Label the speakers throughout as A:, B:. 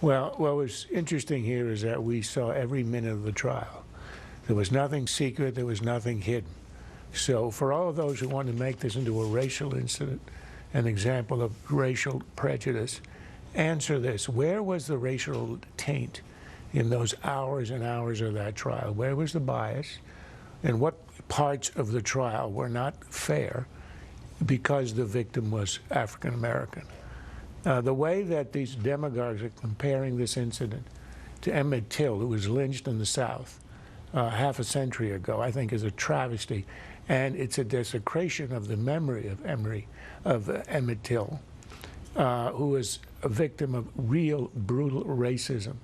A: Well, what was interesting here is that we saw every minute of the trial. There was nothing secret, there was nothing hidden. So for all of those who want to make this into a racial incident, an example of racial prejudice, answer this. Where was the racial taint in those hours and hours of that trial? Where was the bias? And what parts of the trial were not fair because the victim was African American? The way that these demagogues are comparing this incident to Emmett Till, who was lynched in the South half a century ago, I think is a travesty. And it's a desecration of the memory of Emmett Till, who was a victim of real brutal racism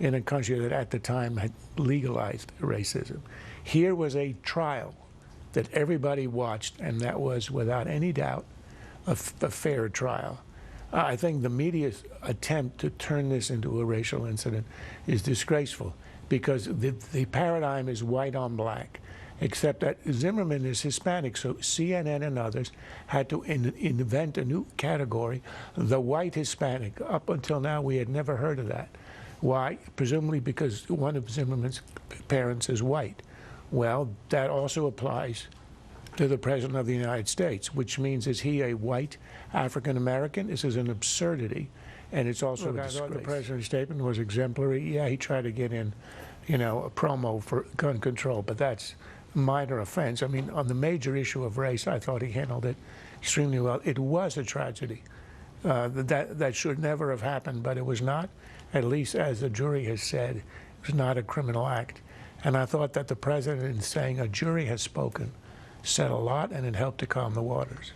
A: in a country that at the time had legalized racism. Here was a trial that everybody watched, and that was, without any doubt, a fair trial. I think the media's attempt to turn this into a racial incident is disgraceful because the paradigm is white on black, except that Zimmerman is Hispanic, so CNN and others had to invent a new category, the white Hispanic. Up until now, we had never heard of that. Why? Presumably because one of Zimmerman's parents is white. Well, that also applies to the President of the United States, which means, is he a white African-American? This is an absurdity, and it's also a disgrace. I thought the President's statement was exemplary. Yeah, he tried to get in, a promo for gun control, but that's minor offense. I mean, on the major issue of race, I thought he handled it extremely well. It was a tragedy. That should never have happened, but it was not, at least as the jury has said, it was not a criminal act. And I thought that the President, in saying a jury has spoken, said a lot, and it helped to calm the waters.